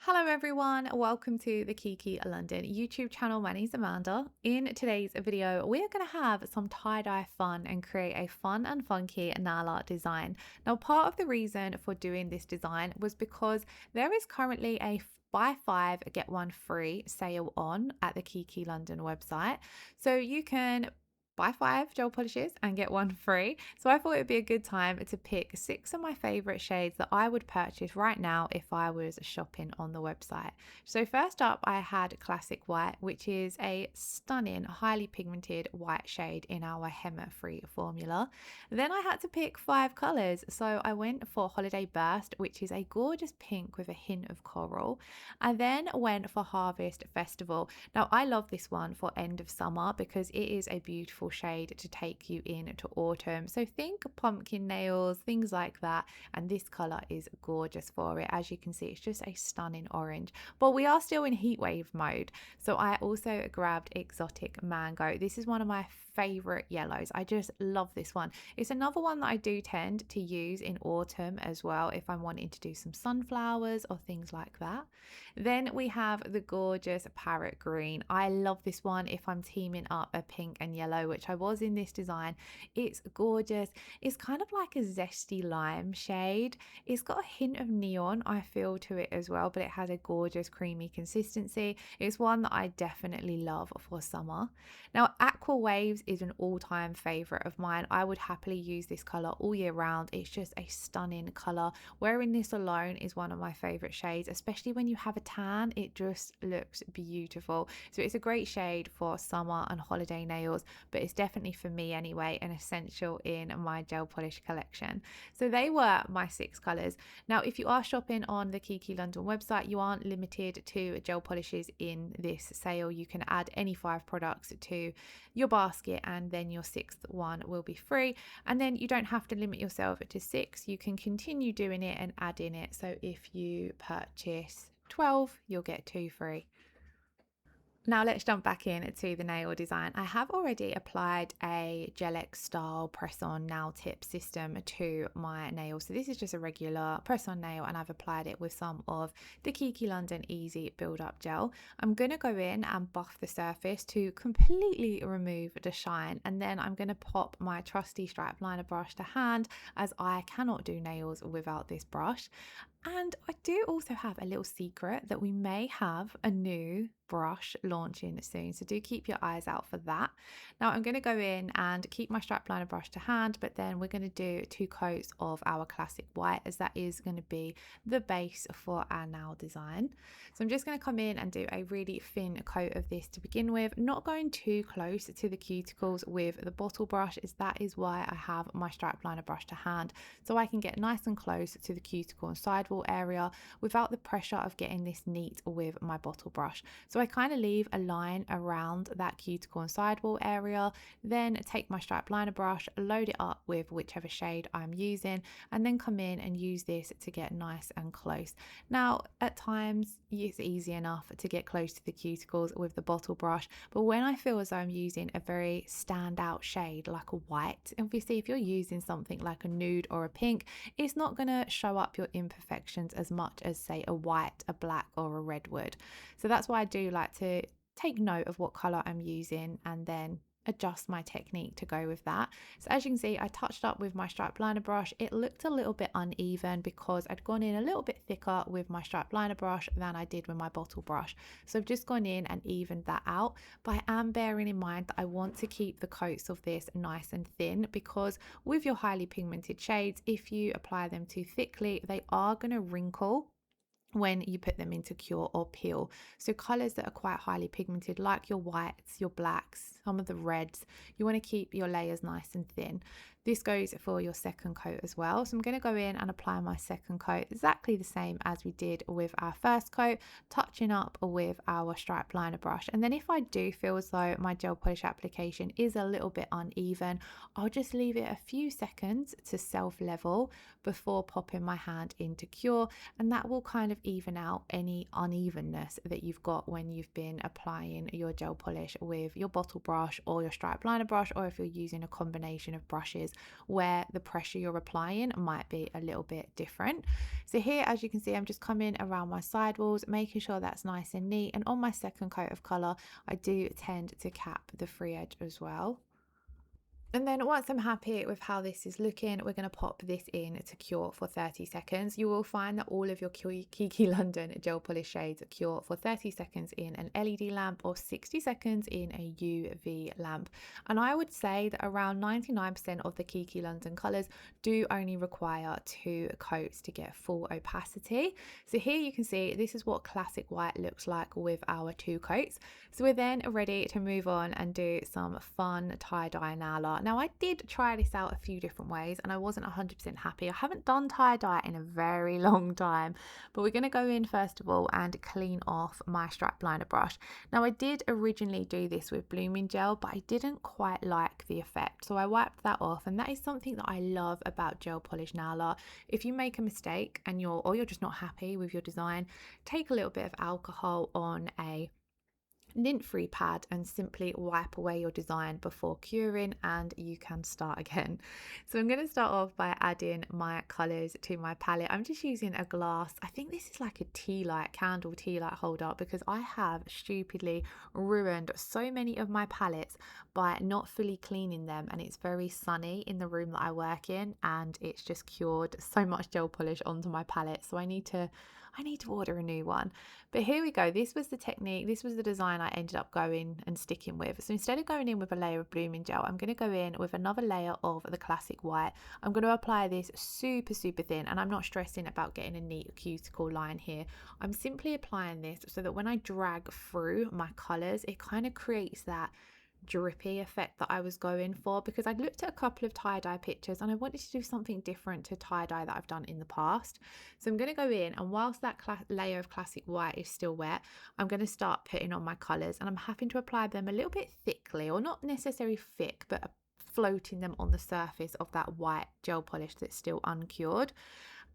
Hello everyone, welcome to the Kiki London YouTube channel. My name is Amanda. In today's video, we're going to have some tie-dye fun and create a fun and funky nail art design. Now, part of the reason for doing this design was because there is currently a buy five, get one free sale on at the Kiki London website. So you can buy five gel polishes and get one free. So I thought it'd be a good time to pick 6 of my favorite shades that I would purchase right now if I was shopping on the website. So first up, I had Classic White, which is a stunning, highly pigmented white shade in our Henna-free formula. Then I had to pick 5 colors. So I went for Holiday Burst, which is a gorgeous pink with a hint of coral. I then went for Harvest Festival. Now I love this one for end of summer because it is a beautiful shade to take you into autumn. So think pumpkin nails, things like that. And this color is gorgeous for it. As you can see, it's just a stunning orange. But we are still in heat wave mode. So I also grabbed Exotic Mango. This is one of my favorite yellows. I just love this one. It's another one that I do tend to use in autumn as well if I'm wanting to do some sunflowers or things like that. Then we have the gorgeous Parrot Green. I love this one if I'm teaming up a pink and yellow, which I was in this design. It's gorgeous. It's kind of like a zesty lime shade. It's got a hint of neon, I feel, to it as well, but it has a gorgeous creamy consistency. It's one that I definitely love for summer. Now, Aqua Waves is an all-time favorite of mine. I would happily use this color all year round. It's just a stunning color. Wearing this alone is one of my favorite shades, especially when you have a tan. It just looks beautiful. So it's a great shade for summer and holiday nails, but it's definitely, for me anyway, an essential in my gel polish collection. So they were my 6 colors. Now, if you are shopping on the Kiki London website, you aren't limited to gel polishes in this sale. You can add any 5 products to your basket and then your 6th one will be free. And then you don't have to limit yourself to 6. You can continue doing it and adding it. So if you purchase 12, you'll get 2 free. Now let's jump back in to the nail design. I have already applied a Gel-X style press-on nail tip system to my nails. So this is just a regular press-on nail and I've applied it with some of the Kiki London Easy Build-Up Gel. I'm going to go in and buff the surface to completely remove the shine, and then I'm going to pop my trusty stripe liner brush to hand, as I cannot do nails without this brush. And I do also have a little secret that we may have a new brush launching soon, so do keep your eyes out for that. Now I'm going to go in and keep my strap liner brush to hand, but then we're going to do 2 coats of our Classic White, as that is going to be the base for our nail design. So I'm just going to come in and do a really thin coat of this to begin with, not going too close to the cuticles with the bottle brush, as that is why I have my strap liner brush to hand, so I can get nice and close to the cuticle and sidewall area without the pressure of getting this neat with my bottle brush. So I kind of leave a line around that cuticle and sidewall area, then take my strap liner brush, load it up with whichever shade I'm using, and then come in and use this to get nice and close. Now, at times it's easy enough to get close to the cuticles with the bottle brush, but when I feel as though I'm using a very standout shade like a white, obviously if you're using something like a nude or a pink, it's not going to show up your imperfections as much as, say, a white, a black, or a red would. So that's why I do like to take note of what color I'm using and then adjust my technique to go with that. So as you can see, I touched up with my strap liner brush. It looked a little bit uneven because I'd gone in a little bit thicker with my strap liner brush than I did with my bottle brush. So I've just gone in and evened that out, but I am bearing in mind that I want to keep the coats of this nice and thin, because with your highly pigmented shades, if you apply them too thickly, they are going to wrinkle when you put them into cure or peel. So colors that are quite highly pigmented, like your whites, your blacks, some of the reds, you want to keep your layers nice and thin. This goes for your second coat as well. So I'm going to go in and apply my second coat exactly the same as we did with our first coat, touching up with our stripe liner brush. And then if I do feel as though my gel polish application is a little bit uneven, I'll just leave it a few seconds to self-level before popping my hand into cure, and that will kind of even out any unevenness that you've got when you've been applying your gel polish with your bottle brush or your stripe liner brush, or if you're using a combination of brushes areas where the pressure you're applying might be a little bit different. So here, as you can see, I'm just coming around my sidewalls, making sure that's nice and neat. And on my second coat of colour, I do tend to cap the free edge as well. And then once I'm happy with how this is looking, we're going to pop this in to cure for 30 seconds. You will find that all of your Kiki London gel polish shades cure for 30 seconds in an LED lamp or 60 seconds in a UV lamp. And I would say that around 99% of the Kiki London colours do only require 2 coats to get full opacity. So here you can see this is what classic white looks like with our 2 coats. So we're then ready to move on and do some fun tie-dye nail art. Now I did try this out a few different ways and I wasn't 100% happy. I haven't done tie-dye in a very long time, but we're going to go in first of all and clean off my strap liner brush. Now I did originally do this with blooming gel, but I didn't quite like the effect. So I wiped that off, and that is something that I love about gel polish nail art. If you make a mistake and you're just not happy with your design, take a little bit of alcohol on a lint-free pad and simply wipe away your design before curing, and you can start again. So I'm going to start off by adding my colors to my palette. I'm just using a glass, I think this is like a tea light, candle tea light holder, because I have stupidly ruined so many of my palettes by not fully cleaning them, and it's very sunny in the room that I work in, and it's just cured so much gel polish onto my palette. So I need to order a new one. But here we go. This was the technique. This was the design I ended up going and sticking with. So instead of going in with a layer of blooming gel, I'm going to go in with another layer of the classic white. I'm going to apply this super thin, and I'm not stressing about getting a neat cuticle line here. I'm simply applying this so that when I drag through my colors, it kind of creates that drippy effect that I was going for, because I'd looked at a couple of tie-dye pictures and I wanted to do something different to tie-dye that I've done in the past. So I'm going to go in, and whilst that layer of classic white is still wet, I'm going to start putting on my colours, and I'm having to apply them a little bit thickly, or not necessarily thick, but floating them on the surface of that white gel polish that's still uncured,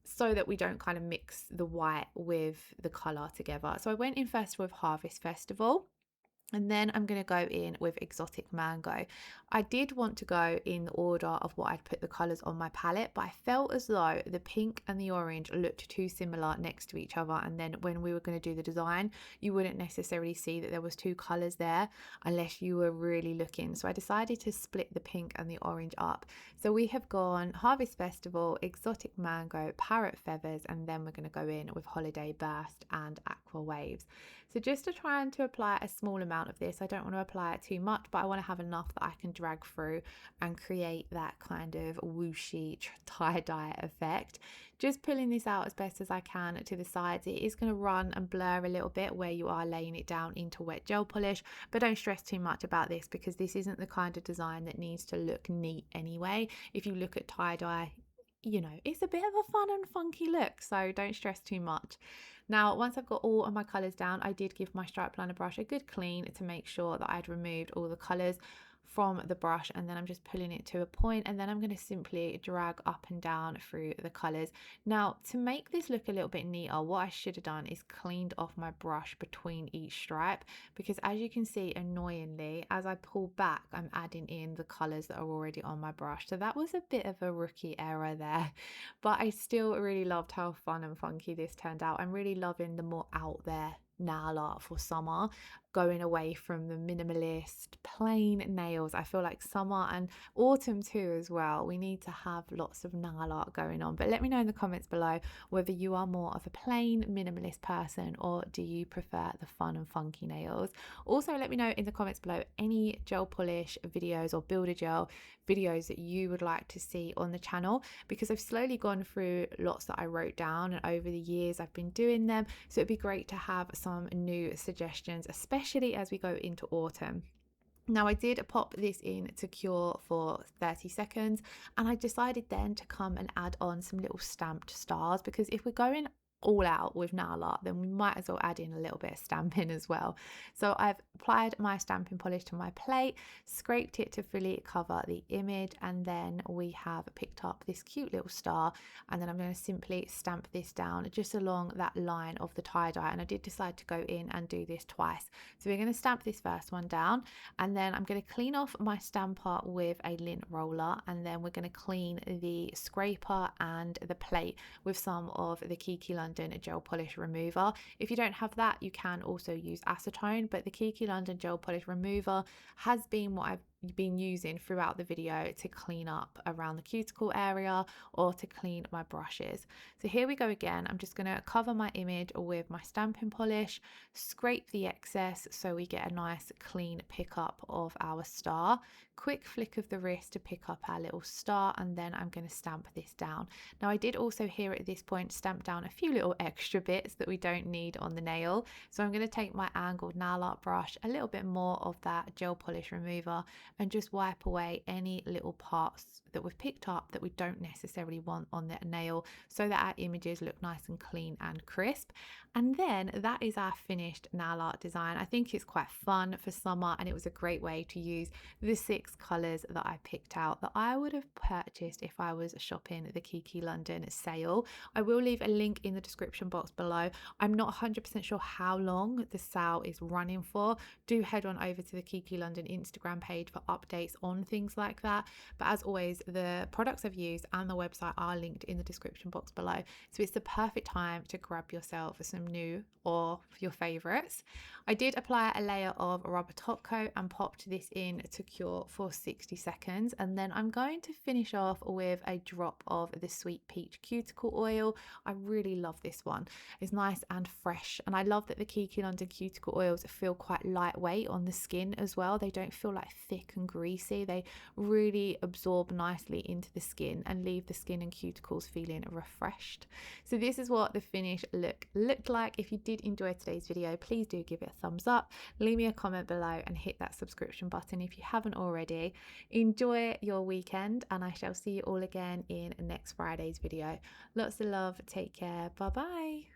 so that we don't kind of mix the white with the colour together. So I went in first with Harvest Festival, and then I'm going to go in with Exotic Mango. I did want to go in the order of what I'd put the colours on my palette, but I felt as though the pink and the orange looked too similar next to each other, and then when we were going to do the design, you wouldn't necessarily see that there was 2 colours there unless you were really looking. So I decided to split the pink and the orange up. So we have gone Harvest Festival, Exotic Mango, Parrot Feathers, and then we're going to go in with Holiday Burst and Aqua Waves. So just to try and to apply a small amount of this, I don't want to apply it too much, but I want to have enough that I can drag through and create that kind of whooshy tie-dye effect. Just pulling this out as best as I can to the sides. It is going to run and blur a little bit where you are laying it down into wet gel polish, but don't stress too much about this, because this isn't the kind of design that needs to look neat anyway. If you look at tie-dye, you know, it's a bit of a fun and funky look, so don't stress too much. Now, once I've got all of my colours down, I did give my stripe liner brush a good clean to make sure that I'd removed all the colours from the brush, and then I'm just pulling it to a point, and then I'm going to simply drag up and down through the colours. Now, to make this look a little bit neater, what I should have done is cleaned off my brush between each stripe, because as you can see, annoyingly, as I pull back, I'm adding in the colours that are already on my brush. So that was a bit of a rookie error there, but I still really loved how fun and funky this turned out. I'm really loving the more out there nail art for summer, going away from the minimalist plain nails. I feel like summer and autumn too as well, we need to have lots of nail art going on. But let me know in the comments below whether you are more of a plain minimalist person, or do you prefer the fun and funky nails. Also, let me know in the comments below any gel polish videos or builder gel videos that you would like to see on the channel, because I've slowly gone through lots that I wrote down, and over the years I've been doing them, so it'd be great to have some new suggestions, especially as we go into autumn. Now, I did pop this in to cure for 30 seconds, and I decided then to come and add on some little stamped stars, because if we're going all out with nail art, then we might as well add in a little bit of stamping as well. So I've applied my stamping polish to my plate, scraped it to fully cover the image, and then we have picked up this cute little star, and then I'm going to simply stamp this down just along that line of the tie-dye. And I did decide to go in and do this twice. So we're going to stamp this first one down, and then I'm going to clean off my stamper with a lint roller, and then we're going to clean the scraper and the plate with some of the Kiki London gel polish remover. If you don't have that, you can also use acetone, but the Kiki London gel polish remover has been what I've been using throughout the video to clean up around the cuticle area or to clean my brushes. So here we go again. I'm just going to cover my image with my stamping polish, scrape the excess so we get a nice clean pickup of our star, quick flick of the wrist to pick up our little star, and then I'm going to stamp this down. Now I did also here at this point stamp down a few little extra bits that we don't need on the nail. So I'm going to take my angled nail art brush, a little bit more of that gel polish remover, and just wipe away any little parts that we've picked up that we don't necessarily want on that nail, so that our images look nice and clean and crisp. And then that is our finished nail art design. I think it's quite fun for summer, and it was a great way to use the 6 colours that I picked out that I would have purchased if I was shopping the Kiki London sale. I will leave a link in the description box below. I'm not 100% sure how long the sale is running for. Do head on over to the Kiki London Instagram page for updates on things like that. But as always, the products I've used and the website are linked in the description box below. So it's the perfect time to grab yourself some new or your favorites. I did apply a layer of rubber top coat and popped this in to cure for 60 seconds. And then I'm going to finish off with a drop of the Sweet Peach cuticle oil. I really love this one. It's nice and fresh. And I love that the Kiki London cuticle oils feel quite lightweight on the skin as well. They don't feel like thick and greasy. They really absorb nicely into the skin and leave the skin and cuticles feeling refreshed. So this is what the finish looked like. If you did enjoy today's video, please do give it a thumbs up, leave me a comment below, and hit that subscription button if you haven't already. Enjoy your weekend, and I shall see you all again in next Friday's video. Lots of love. Take care. Bye bye.